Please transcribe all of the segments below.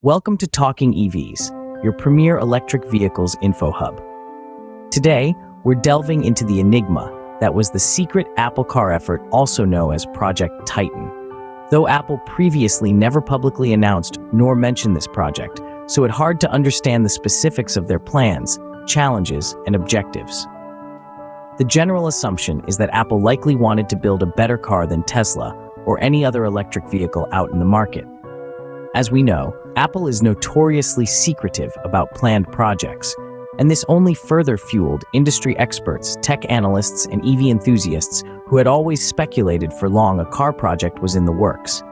Welcome to Talking EVs, your premier electric vehicles info hub. Today, we're delving into the enigma that was the secret Apple car effort, also known as Project Titan. Though Apple previously never publicly announced nor mentioned this project, so it's hard to understand the specifics of their plans, challenges, and objectives. The general assumption is that Apple likely wanted to build a better car than Tesla or any other electric vehicle out in the market. As we know, Apple is notoriously secretive about planned projects, and this only further fueled industry experts, tech analysts, and EV enthusiasts who had always speculated for long a car project was in the works.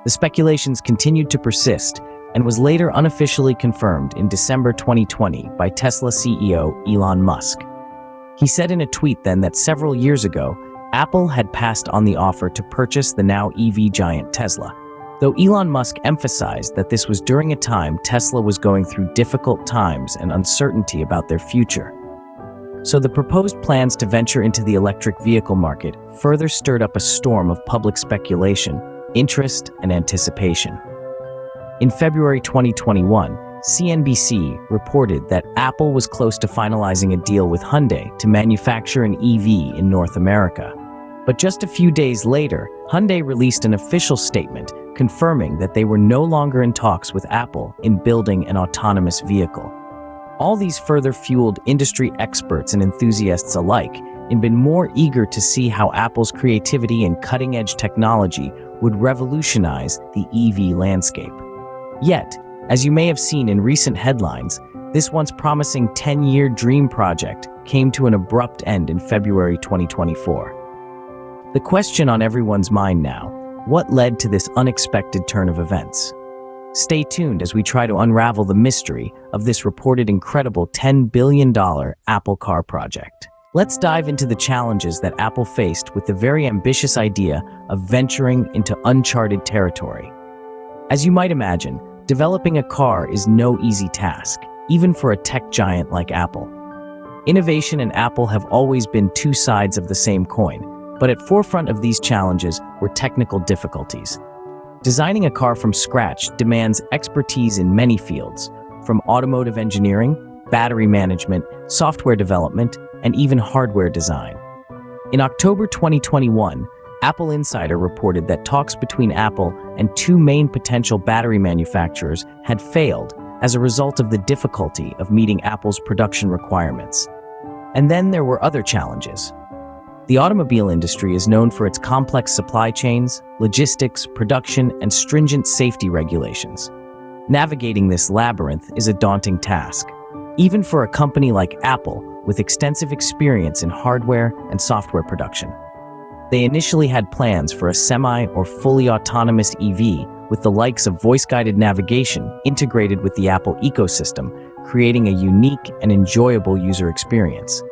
The speculations continued to persist and was later unofficially confirmed in December 2020 by Tesla CEO Elon Musk. He said in a tweet then that several years ago, Apple had passed on the offer to purchase the now EV giant Tesla, though Elon Musk emphasized that this was during a time Tesla was going through difficult times and uncertainty about their future. So the proposed plans to venture into the electric vehicle market further stirred up a storm of public speculation, interest, and anticipation. In February 2021, CNBC reported that Apple was close to finalizing a deal with Hyundai to manufacture an EV in North America. But just a few days later, Hyundai released an official statement confirming that they were no longer in talks with Apple in building an autonomous vehicle. All these further fueled industry experts and enthusiasts alike in been more eager to see how Apple's creativity and cutting-edge technology would revolutionize the EV landscape. Yet, as you may have seen in recent headlines, this once promising 10-year dream project came to an abrupt end in February 2024. The question on everyone's mind now: what led to this unexpected turn of events? Stay tuned as we try to unravel the mystery of this reported incredible $10 billion Apple car project. Let's dive into the challenges that Apple faced with the very ambitious idea of venturing into uncharted territory. As you might imagine, developing a car is no easy task, even for a tech giant like Apple. Innovation and Apple have always been two sides of the same coin, but at forefront of these challenges were technical difficulties. Designing a car from scratch demands expertise in many fields, from automotive engineering, battery management, software development, and even hardware design. In October 2021, Apple Insider reported that talks between Apple and two main potential battery manufacturers had failed as a result of the difficulty of meeting Apple's production requirements. And then there were other challenges. The automobile industry is known for its complex supply chains, logistics, production, and stringent safety regulations. Navigating this labyrinth is a daunting task, even for a company like Apple with extensive experience in hardware and software production. They initially had plans for a semi- or fully autonomous EV with the likes of voice-guided navigation integrated with the Apple ecosystem, creating a unique and enjoyable user experience.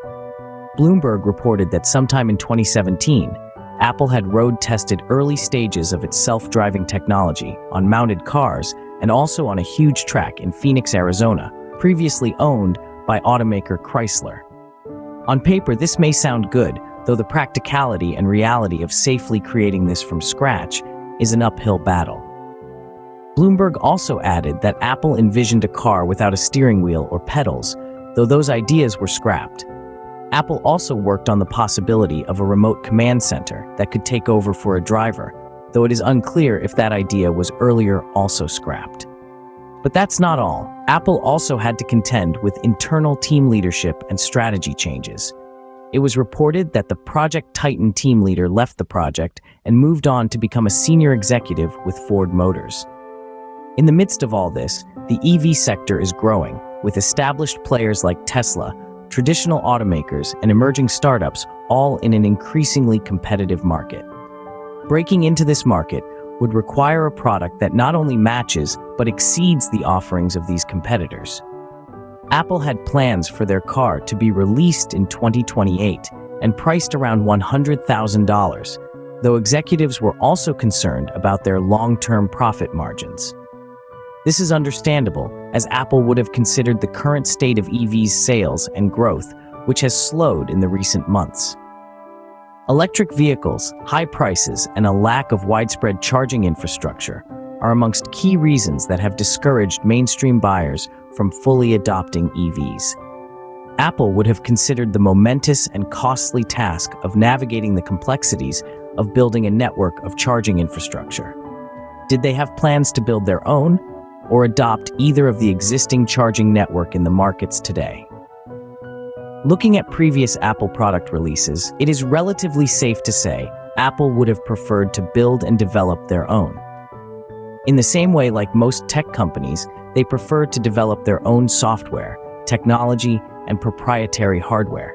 Bloomberg reported that sometime in 2017, Apple had road-tested early stages of its self-driving technology on mounted cars and also on a huge track in Phoenix, Arizona, previously owned by automaker Chrysler. On paper, this may sound good, though the practicality and reality of safely creating this from scratch is an uphill battle. Bloomberg also added that Apple envisioned a car without a steering wheel or pedals, though those ideas were scrapped. Apple also worked on the possibility of a remote command center that could take over for a driver, though it is unclear if that idea was earlier also scrapped. But that's not all. Apple also had to contend with internal team leadership and strategy changes. It was reported that the Project Titan team leader left the project and moved on to become a senior executive with Ford Motors. In the midst of all this, the EV sector is growing, with established players like Tesla, traditional automakers, and emerging startups all in an increasingly competitive market. Breaking into this market would require a product that not only matches but exceeds the offerings of these competitors. Apple had plans for their car to be released in 2028 and priced around $100,000, though executives were also concerned about their long-term profit margins. This is understandable, as Apple would have considered the current state of EVs sales and growth, which has slowed in the recent months. Electric vehicles, high prices, and a lack of widespread charging infrastructure are amongst key reasons that have discouraged mainstream buyers from fully adopting EVs. Apple would have considered the momentous and costly task of navigating the complexities of building a network of charging infrastructure. Did they have plans to build their own, or adopt either of the existing charging network in the markets today? Looking at previous Apple product releases, it is relatively safe to say Apple would have preferred to build and develop their own. In the same way, like most tech companies, they prefer to develop their own software, technology, and proprietary hardware.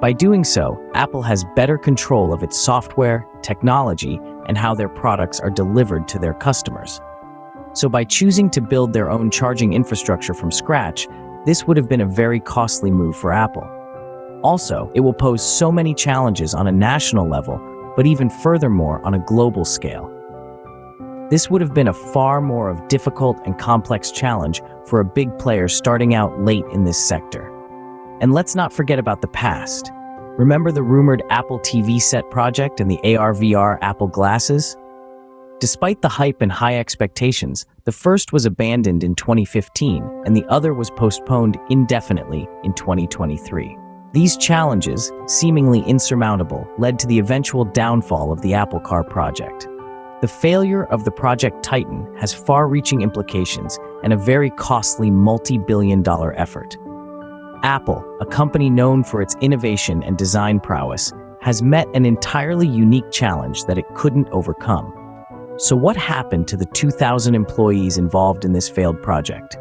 By doing so, Apple has better control of its software, technology, and how their products are delivered to their customers. So by choosing to build their own charging infrastructure from scratch, this would have been a very costly move for Apple. Also, it will pose so many challenges on a national level, but even furthermore on a global scale. This would have been a far more of difficult and complex challenge for a big player starting out late in this sector. And let's not forget about the past. Remember the rumored Apple TV set project and the AR/VR Apple glasses? Despite the hype and high expectations, the first was abandoned in 2015 and the other was postponed indefinitely in 2023. These challenges, seemingly insurmountable, led to the eventual downfall of the Apple Car project. The failure of the Project Titan has far-reaching implications and a very costly multi-billion-dollar effort. Apple, a company known for its innovation and design prowess, has met an entirely unique challenge that it couldn't overcome. So what happened to the 2,000 employees involved in this failed project?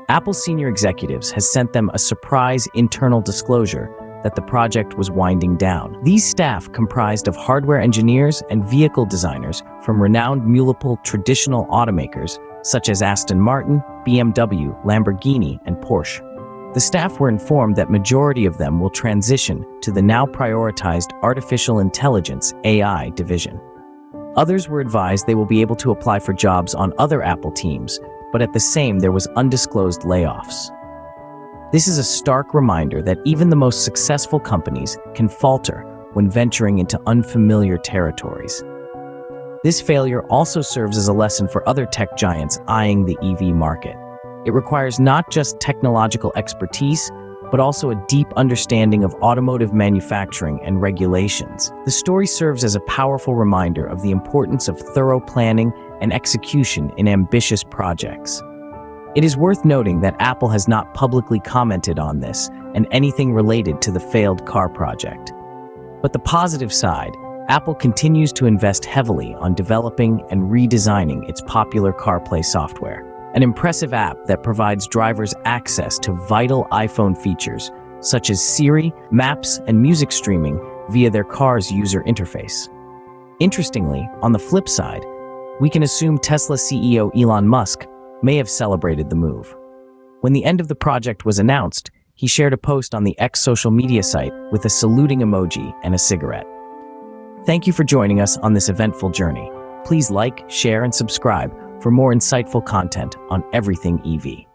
Apple senior executives has sent them a surprise internal disclosure that the project was winding down. These staff comprised of hardware engineers and vehicle designers from renowned multiple traditional automakers such as Aston Martin, BMW, Lamborghini, and Porsche. The staff were informed that majority of them will transition to the now prioritized Artificial Intelligence (AI) division. Others were advised they will be able to apply for jobs on other Apple teams, but at the same there was undisclosed layoffs. This is a stark reminder that even the most successful companies can falter when venturing into unfamiliar territories. This failure also serves as a lesson for other tech giants eyeing the EV market. It requires not just technological expertise, but also a deep understanding of automotive manufacturing and regulations. The story serves as a powerful reminder of the importance of thorough planning and execution in ambitious projects. It is worth noting that Apple has not publicly commented on this and anything related to the failed car project. But the positive side, Apple continues to invest heavily on developing and redesigning its popular CarPlay software, an impressive app that provides drivers access to vital iPhone features such as Siri, Maps, and music streaming via their car's user interface. Interestingly, on the flip side, we can assume Tesla CEO Elon Musk may have celebrated the move. When the end of the project was announced, he shared a post on the X social media site with a saluting emoji and a cigarette. Thank you for joining us on this eventful journey. Please like, share, and subscribe for more insightful content on everything EV.